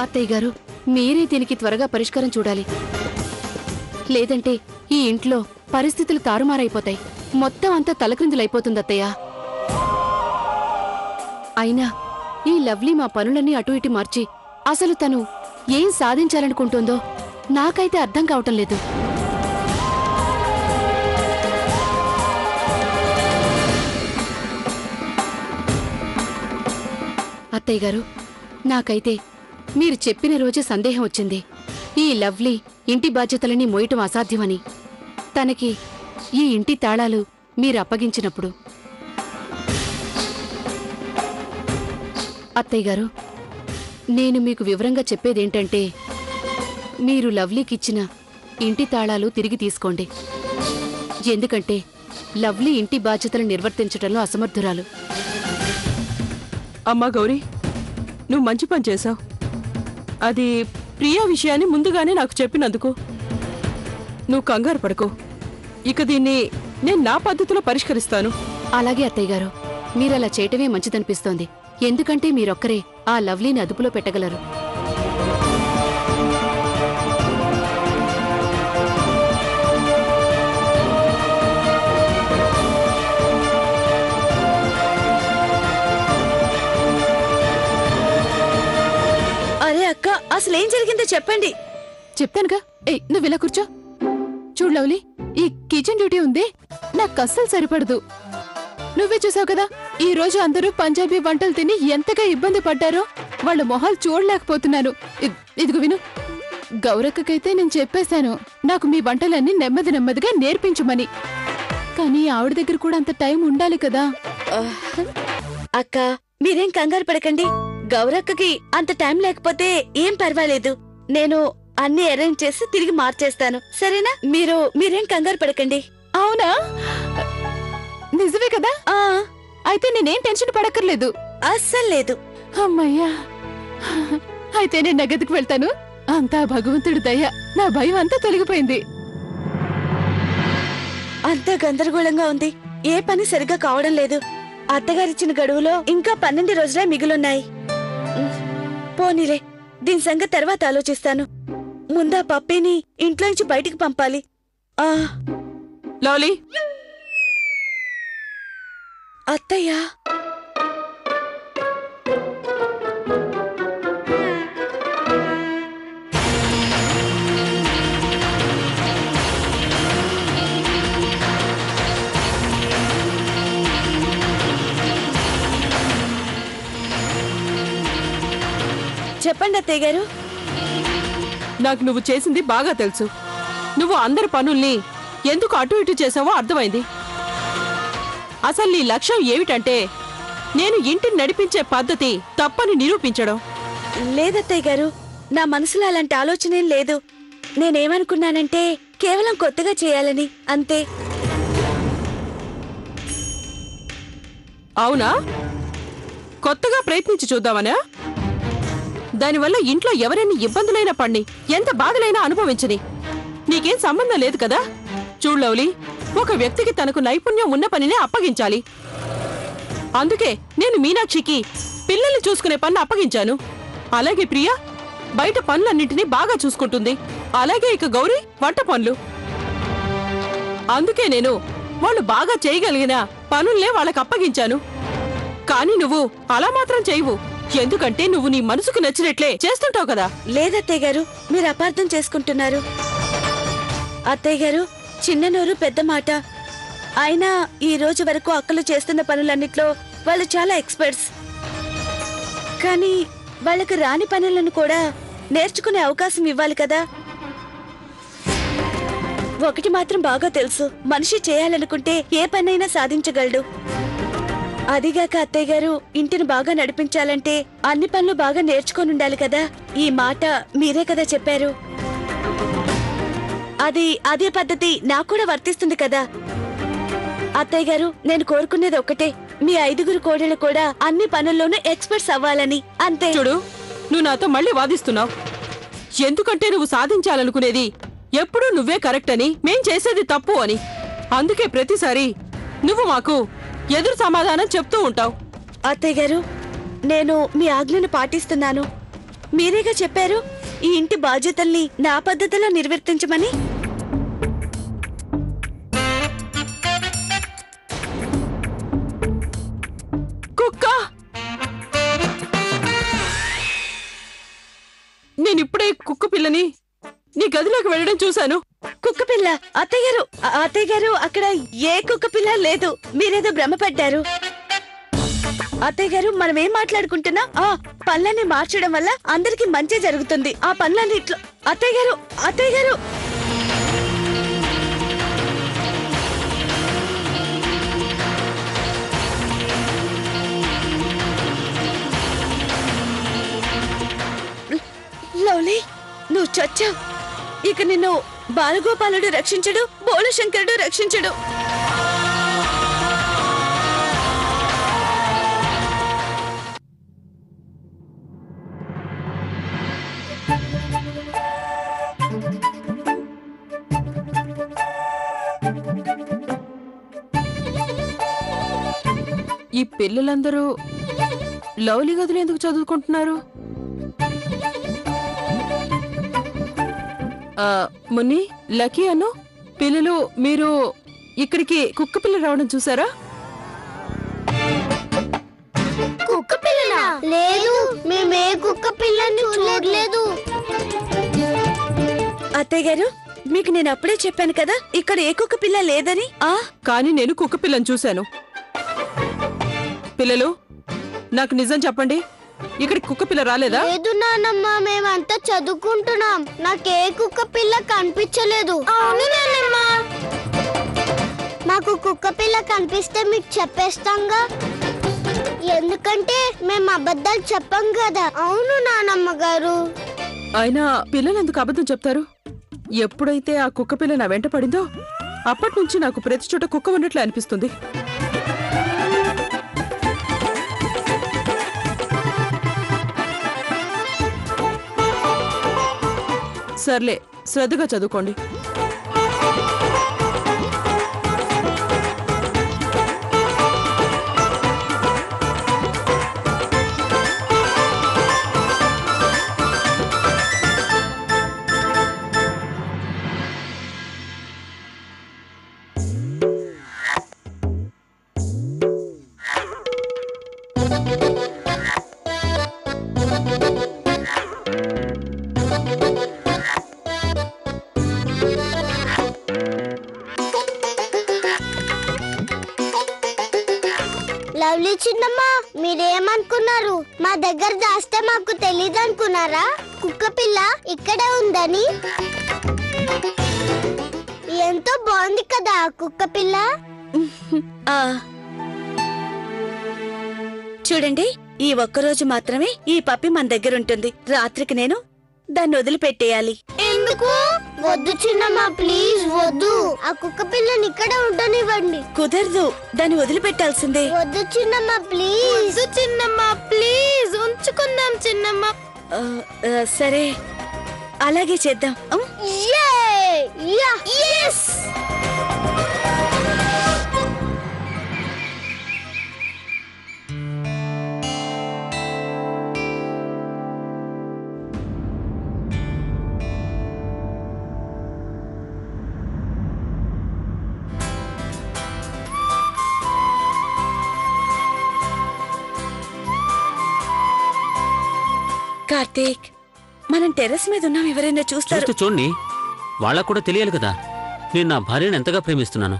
అత్తయ్య గారు, మీరే దీనికి త్వరగా పరిష్కారం చూడాలి. లేదంటే ఈ ఇంట్లో పరిస్థితులు తారుమారైపోతాయి. మొత్తం అంతా తలక్రిందులైపోతుంది అత్తయ్య. అయినా ఈ లవ్లీ మా పనులన్నీ అటు ఇటు మార్చి అసలు తను ఏం సాధించాలనుకుంటుందో నాకైతే అర్థం కావటం లేదు. అత్తయ్య గారు, నాకైతే మీరు చెప్పిన రోజే సందేహం వచ్చింది. ఈ లవ్లీ ఇంటి బాధ్యతలని మోయటం అసాధ్యమని. తనకి ఈ ఇంటి తాళాలు మీరు అప్పగించినప్పుడు. అత్తయ్య గారు, నేను మీకు వివరంగా చెప్పేదేంటంటే, మీరు లవ్లీకిచ్చిన ఇంటి తాళాలు తిరిగి తీసుకోండి. ఎందుకంటే లవ్లీ ఇంటి బాధ్యతలు నిర్వర్తించడంలో అసమర్థురాలు. అమ్మా గౌరీ, నువ్వు మంచి పని చేశావు. అది ప్రియా విషయాన్ని ముందుగానే నాకు చెప్పినందుకు. నువ్వు కంగారు పడుకో. ఇక దీన్ని నేను నా పద్ధతిలో పరిష్కరిస్తాను. అలాగే అత్తయ్య గారు, మీరలా చేయటమే మంచిదనిపిస్తోంది. ఎందుకంటే మీరొక్కరే ఆ లవ్లీని అదుపులో పెట్టగలరు. అరే అక్క, అసలేం జరిగిందో చెప్పండి. చెప్తానుగా. నువ్వు ఇలా కూర్చో. చూడు లవ్లీ, ఈ కిచెన్ డ్యూటీ ఉంది, నాకు అస్సలు సరిపడదు. నువ్వే చూసావు కదా, ఈ రోజు అందరూ పంజాబీ వంటలు తిని ఎంతగా ఇబ్బంది పడ్డారో. వాళ్ళ మొహాలు చూడలేకపోతున్నాను. ఇదిగో విను, గౌరక్కకైతే నేను చెప్పేశాను నాకు మీ వంటలన్నీ నెమ్మది నెమ్మదిగా నేర్పించమని. కానీ ఆవిడ దగ్గర కూడా అంత టైం ఉండాలి కదా. అక్క, మీరేం కంగారు పడకండి. గౌరక్కకి అంత టైం లేకపోతే ఏం పర్వాలేదు. నేను అన్ని అరేంజ్ చేసి తిరిగి మార్చేస్తాను, సరేనా? మీరేం కంగారు పడకండి. అవునా? నిజమే కదా? అయితే నేనేం టెన్షన్ పడక్కర్లేదు. అస్సలు లేదు. అమ్మయ్యా, అయితే నేను నగదికి వెళ్తాను. అంతా భగవంతుడి దయ. నా భయం అంతా తొలగిపోయింది. అంతా గందరగోళంగా ఉంది. ఏ పని సరిగ్గా కావడం లేదు. అత్తగారిచ్చిన గడువులో ఇంకా 12 రోజులే మిగులున్నాయి. పోనీలే, దీని సంగతి తర్వాత ఆలోచిస్తాను. ముందా పప్పీని ఇంట్లోంచి బయటికి పంపాలి. లవ్లీ, అత్తయ్యా, చెప్పండి అత్తయ్య గారు. నాకు నువ్వు చేసింది బాగా తెలుసు. నువ్వు అందరి పనుల్ని ఎందుకు అటు ఇటు చేసావో అర్థమైంది. అసలు నీ లక్ష్యం ఏమిటంటే నేను ఇంటిని నడిపించే పద్ధతి తప్పని నిరూపించడం. లేదత్తయ్య గారు, నా మనసులో అలాంటి ఆలోచనేం లేదు. నేనేమనుకున్నానంటే కేవలం కొత్తగా చేయాలని, అంతే. అవునా? కొత్తగా ప్రయత్నించి చూద్దామనా? దానివల్ల ఇంట్లో ఎవరైనా ఇబ్బందులైనా పడిని, ఎంత బాధలైనా అనుభవించని నీకేం సంబంధం లేదు కదా. చూడు లవ్లీ, ఒక వ్యక్తికి తనకు నైపుణ్యం ఉన్న పనినే అప్పగించాలి. అందుకే నేను మీనాక్షికి పిల్లల్ని చూసుకునే పని అప్పగించాను. అలాగే ప్రియా బయట పనులన్నింటినీ బాగా చూసుకుంటుంది. అలాగే ఇక గౌరీ వంట పనులు. అందుకే నేను వాళ్ళు బాగా చేయగలిగిన పనుల్నే వాళ్ళకి అప్పగించాను. కానీ నువ్వు అలా మాత్రం చేయవు. ఎందుకంటే నువ్వు నీ మనసుకు నచ్చినట్లే చేస్తుంటావు కదా. లేదత్తయ్య గారు, మీరు అపార్థం చేసుకుంటున్నారు. అత్తయ్య గారు, చిన్న నోరు పెద్ద మాట. అయినా ఈ రోజు వరకు అక్కలు చేస్తున్న పనులన్నిట్లో వాళ్ళు చాలా ఎక్స్పర్ట్స్. కానీ వాళ్ళకి రాని పనులను కూడా నేర్చుకునే అవకాశం ఇవ్వాలి కదా. ఒకటి మాత్రం బాగా తెలుసు, మనిషి చేయాలనుకుంటే ఏ పనైనా సాధించగలడు. అదిగాక అత్తయ్య గారు, ఇంటిని బాగా నడిపించాలంటే అన్ని పనులు బాగా నేర్చుకొని ఉండాలి కదా. ఈ మాట మీరే కదా చెప్పారు. అదే పద్ధతి నాకు కూడా వర్తిస్తుంది కదా. అత్తయ్య గారు, నేను కోరుకునేది ఒక్కటే, మీ 5 కోడళ్ళు కూడా అన్ని పనుల్లోనూ ఎక్స్పర్ట్స్ అవ్వాలని, అంతే. చూడు, నువ్వు నాతో మళ్ళీ వాదిస్తున్నావు. ఎందుకంటే నువ్వు సాధించాలనుకునేది ఎప్పుడూ నువ్వే కరెక్ట్ అని, మేం చేసేది తప్పు అని. అందుకే ప్రతిసారి నువ్వు మాకు ఎదురు సమాధానం చెప్తూ ఉంటావు. అత్తయ్య గారు, నేను మీ ఆజ్ఞను పాటిస్తున్నాను. మీరేగా చెప్పారు ఈ ఇంటి బాధ్యతల్ని నా పద్ధతిలో నిర్వర్తించమని. కుక్క నేనిప్పుడే కుక్క పిల్లని నీ గదిలోకి వెళ్ళడం చూశాను. కుక్క పిల్ల? అత్తయ్య గారు అక్కడ ఏ కుక్క పిల్ల లేదు. మీరేదో భ్రమపడ్డారు. అత్తయ్య గారు మనం ఏం మాట్లాడుకుంటున్నా? ఆ పనులన్నీ మార్చడం వల్ల అందరికి మంచి జరుగుతుంది. ఆ పనులన్నీ ఇట్లా. అత్తయ్య గారు లవ్లీ, నువ్వు చచ్చావు. ఇక నిన్ను బాలగోపాలుడు రక్షించడు, బోళశంకరుడు రక్షించడు. ఈ పిల్లలందరూ లవ్లీ గదులు ఎందుకు చదువుకుంటున్నారు? మున్ని, లక్కీ అను పిల్లలు, మీరు ఇక్కడికి కుక్క పిల్ల రావడం చూసారా? కుక్క పిల్లనా? లేదు, మేమే కుక్క పిల్లని చూడలేదు. అత్తయ్య గారు, మీకు నేను అప్పుడే చెప్పాను కదా ఇక్కడ ఏ కుక్క పిల్ల లేదని. కానీ నేను కుక్క పిల్లని చూశాను. పిల్లలు, నాకు నిజం చెప్పండి, ఇక్కడికి కుక్క పిల్ల రాలేదా? లేదు నానమ్మ, మేమంతా చదువుకుంటున్నాం. నాకే కుక్క పిల్ల కనిపించలేదు. అవును నానమ్మ, మాకు కుక్క పిల్ల కనిపిస్తే మీకు చెప్పేస్తాంగా, ఎందుకంటే మేము అబద్ధాలు చెప్పం కదా. అవును నానమ్మ గారు. అయినా పిల్లలు ఎందుకు అబద్ధం చెప్తారు? ఎప్పుడైతే ఆ కుక్క పిల్ల నా వెంట పడిందో అప్పటి నుంచి నాకు ప్రతి చోట కుక్క ఉన్నట్లు అనిపిస్తుంది. సర్లే, శ్రద్ధగా చదువుకోండి. లవ్లీ చిన్నమ్మ, మీరేమనుకున్నారు? మా దగ్గర దాస్తే మాకు తెలీదు అనుకున్నారా? కుక్క పిల్ల ఇక్కడే ఉందని. ఎంతో బాగుంది కదా కుక్క పిల్ల. చూడండి, ఈ ఒక్కరోజు మాత్రమే ఈ పప్పి మన దగ్గర ఉంటుంది. రాత్రికి నేను దాన్ని వదిలిపెట్టేయాలి. ఎందుకు? వద్దు చిన్నమ్మ, ప్లీజ్ వద్దు. ఆ కుక్క పిల్లని ఇక్కడే ఉండనివ్వండి. కుదరదు, దాన్ని వదిలిపెట్టాల్సిందే. వద్దు చిన్నమ్మ, ప్లీజ్. వద్దు చిన్నమ్మ, ప్లీజ్ ఉంచుకుందాం చిన్నమ్మ. సరే, అలాగే చేద్దాం. yes! కార్తీక్, మనం టెర్రస్ మీద ఉన్నాం. ఎవరైనా చూస్తారు. చూస్తే చూడండి, వాళ్ళకు కూడా తెలియాలి కదా నేను నా భార్యను ఎంతగా ప్రేమిస్తున్నాను.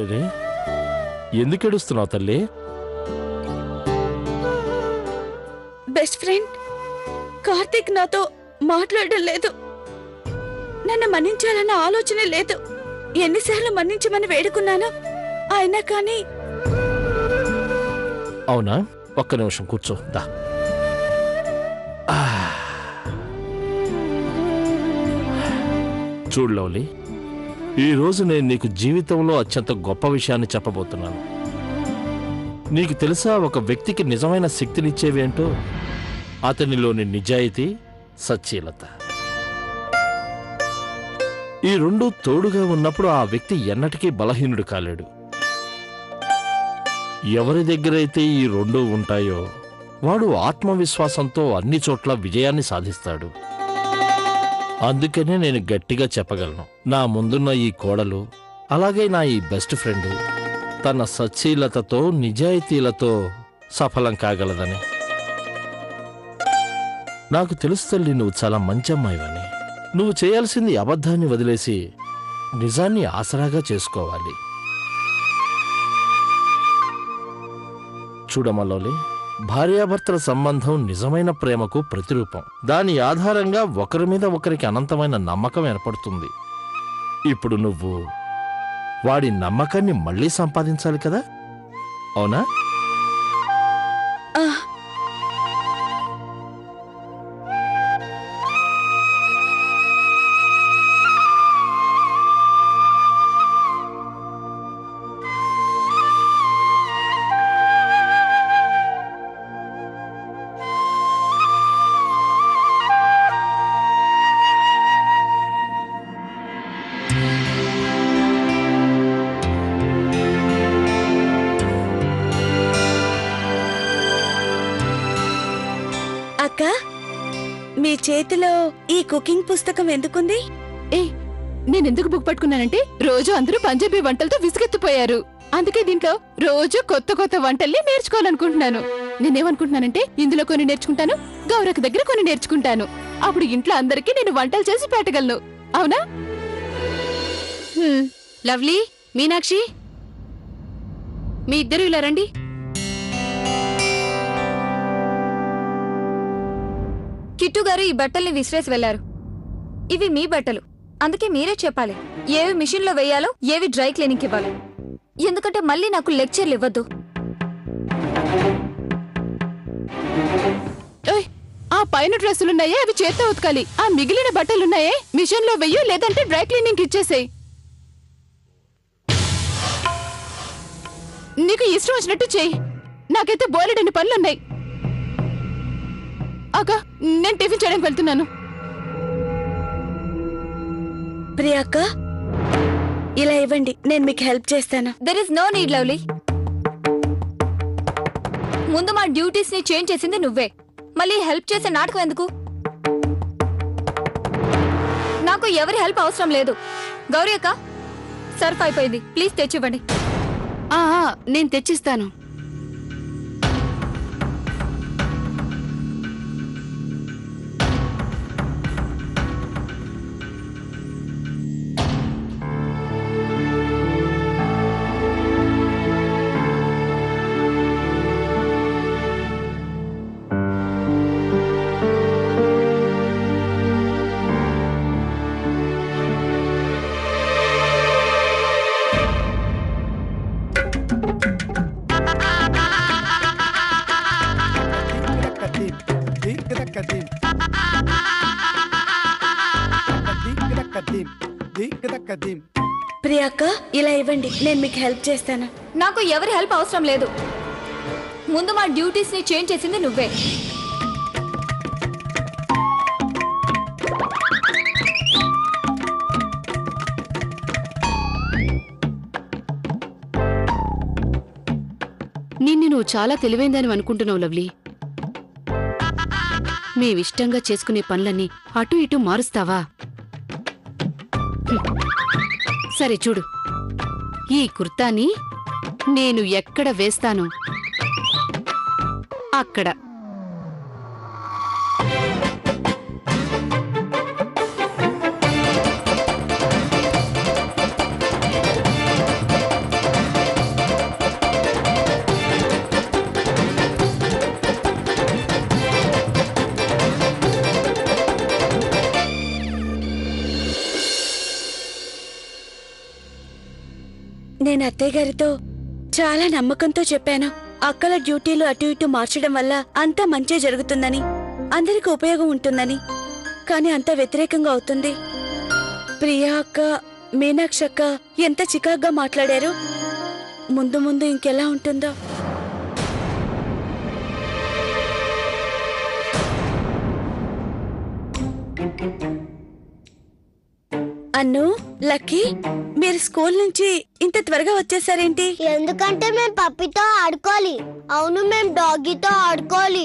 అరే ఎందుకు ఏడుస్తున్నావు తల్లి? బెస్ట్ ఫ్రెండ్ కార్తీక్ నాతో మాట్లాడడం లేదు. నన్ను మన్నించాలన్న ఆలోచనే లేదు. ఎన్నిసార్లు మన్నించమని వేడుకున్నాను, అయినా కానీ. అవునా? ఒక్క నిమిషం కూర్చో. దా. చూడు లవ్లీ, ఈరోజు నేను నీకు జీవితంలో అత్యంత గొప్ప విషయాన్ని చెప్పబోతున్నాను. నీకు తెలుసా ఒక వ్యక్తికి నిజమైన శక్తినిచ్చేవేంటో? అతనిలోని నిజాయితీ, సచ్చీలత. ఈ రెండూ తోడుగా ఉన్నప్పుడు ఆ వ్యక్తి ఎన్నటికీ బలహీనుడు కాలేడు. ఎవరి దగ్గరైతే ఈ రెండూ ఉంటాయో వాడు ఆత్మవిశ్వాసంతో అన్ని చోట్ల విజయాన్ని సాధిస్తాడు. అందుకనే నేను గట్టిగా చెప్పగలను, నా ముందున్న ఈ కోడలు, అలాగే నా ఈ బెస్ట్ ఫ్రెండ్ తన సచ్చీలతతో, నిజాయితీలతో సఫలం కాగలదని. నాకు తెలుసు తల్లి, నువ్వు చాలా మంచి అమ్మాయివని. నువ్వు చేయాల్సింది అబద్ధాన్ని వదిలేసి నిజాన్ని ఆసరాగా చేసుకోవాలి. చూడమలోలి, భార్యాభర్తల సంబంధం నిజమైన ప్రేమకు ప్రతిరూపం. దాని ఆధారంగా ఒకరి మీద ఒకరికి అనంతమైన నమ్మకం ఏర్పడుతుంది. ఇప్పుడు నువ్వు వాడి నమ్మకాన్ని మళ్ళీ సంపాదించాలి కదా, అవునా? అక్క, మీ చేతిలో ఈ కుకింగ్ పుస్తకం ఎందుకుంది? ఏ నేనెందుకు బుక్ పట్టుకున్నానంటే రోజు అందరూ పంజాబీ వంటలతో విసుగెత్తిపోయారు. అందుకే దీంట్లో రోజు కొత్త కొత్త వంటల్ని నేర్చుకోవాలనుకుంటున్నాను. నేనేమనుకుంటున్నానంటే ఇందులో కొన్ని నేర్చుకుంటాను, గౌరక్ దగ్గర కొన్ని నేర్చుకుంటాను. అప్పుడు ఇంట్లో అందరికీ నేను వంటలు చేసి పెట్టగలను, అవునా? లవ్లీ, మీనాక్షి, మీ ఇద్దరు ఇలా రండి. కిట్టు గారు ఈ బట్టల్ని విసిరేసి వెళ్లారు. ఇవి మీ బట్టలు, అందుకే మీరే చెప్పాలి ఏవి మిషన్లో వేయాలో, ఏవి డ్రై క్లీనింగ్ ఇవ్వాలి. ఎందుకంటే మళ్ళీ నాకు లెక్చర్లు ఇవ్వద్దు. ఆ పైన డ్రెస్సులున్నాయే అవి చేత్తో ఉతకాలి. ఆ మిగిలిన బట్టలున్నాయే మిషన్ లో వెయ్యు, లేదంటే డ్రై క్లీనింగ్ ఇచ్చేసేయ్. నీకు ఇష్టం వచ్చినట్టు చెయ్యి. నాకైతే బోలెడన్ని పనులున్నాయి. అక్క, నేను టిఫిన్ చేయడానికి వెళ్తున్నాను. ప్రియాక్క, ఇలా ఇవ్వండి, నేను మీకు హెల్ప్ చేస్తాను. There is no need lovely. ముందు మా డ్యూటీస్ ని చేంజ్ చేసింది నువ్వే, మళ్ళీ హెల్ప్ చేసే నాటకం ఎందుకు? నాకు ఎవరి హెల్ప్ అవసరం లేదు. గౌరీ అక్క, సర్ఫ్ అయిపోయింది, ప్లీజ్ తెచ్చివ్వండి. నేను తెచ్చిస్తాను. ప్రియాక్క, ఇలా ఇవ్వండి, నేను మీకు హెల్ప్ చేస్తాను. నాకు ఎవరి హెల్ప్ అవసరం లేదు. ముందు మా డ్యూటీస్ ని చేంజ్ చేసింది నువ్వే. నిన్ను నువ్వు చాలా తెలివైందని అనుకుంటున్నావు లవ్లీ. మేమిష్టంగా చేసుకునే పనులన్నీ అటు ఇటు మారుస్తావా? సరే చూడు, ఈ కుర్తాని నేను ఎక్కడ వేస్తాను అక్కడ. నేను అత్తయ్య గారితో చాలా నమ్మకంతో చెప్పాను. అక్కల డ్యూటీలు అటు ఇటు మార్చడం వల్ల అంతా మంచి జరుగుతుందని, అందరికి ఉపయోగం ఉంటుందని. కానీ అంతా వ్యతిరేకంగా అవుతుంది. ప్రియా అక్క, మీనాక్షి అక్క ఎంత చికాగ్గా మాట్లాడారు. ముందు ముందు ఇంకెలా ఉంటుందో. అన్ను, లక్కీ, మీరు స్కూల్ నుంచి ఇంత త్వరగా వచ్చేసారేంటి? ఎందుకంటే మేము పప్పితో ఆడుకోవాలి. అవును, మేము డాగీతో ఆడుకోవాలి.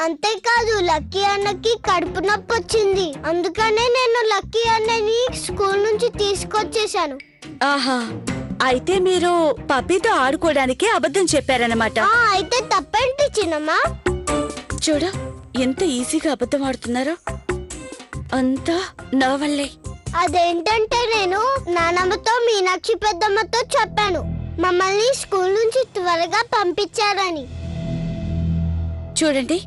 అంతేకాదు లక్కీ అన్నకి కడుపు నొప్పి వచ్చింది. అందుకనే నేను లక్కీ అన్నని స్కూల్ నుంచి తీసుకొచ్చేసాను. ఆహా, అయితే మీరు పప్పితో ఆడుకోవడానికి అబద్ధం చెప్పారన్నమాట. అయితే తప్పేంటి చిన్నమ్మా? చూడు ఎంత ఈజీగా అబద్ధం ఆడుతున్నారో. అంతా నా వల్లే. అదేంటంటే నేను నానమ్మతో మీనాక్షి పెద్దమ్మతో చెప్పాను మమ్మల్ని స్కూల్ నుంచి త్వరగా పంపించారని. చూడండి,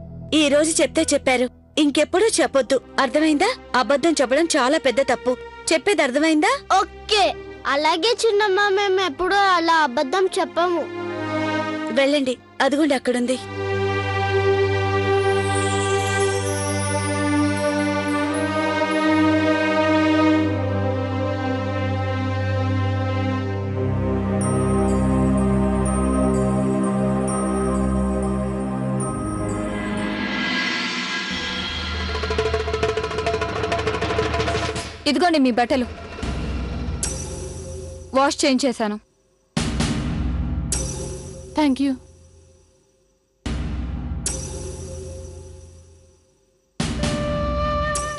ఈ రోజు చెప్తే చెప్పారు, ఇంకెప్పుడు చెప్పొద్దు. అర్థమైందా? అబద్ధం చెప్పడం చాలా పెద్ద తప్పు. చెప్పేది అర్థమైందా? ఓకే, అలాగే చిన్నమ్మ. మేము ఎప్పుడూ అలా అబద్ధం చెప్పము. వెళ్ళండి, అదిగోండి అక్కడుంది. ఇదిగోండి మీ బట్టలు. వాష్ చేయించేశాను. Thank you.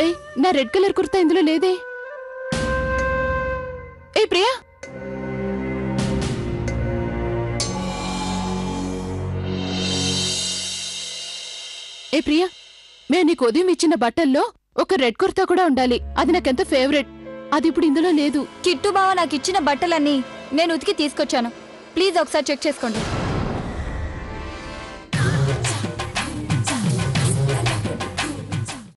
ఏయ్, నా రెడ్ కలర్ కుర్తా ఇందులో లేదే. ఏ ప్రియా, ఏ ప్రియా, మేము నీకు ఉదయం ఇచ్చిన బట్టల్లో ఒక రెడ్ కుర్తా కూడా ఉండాలి. అది నాకెంత ఫేవరెట్. అది ఇప్పుడు ఇందులో లేదు. కిట్టు బావ నాకు ఇచ్చిన బట్టలన్నీ నేను ఉతికి తీసుకొచ్చాను. ప్లీజ్ ఒకసారి చెక్ చేసుకోండి.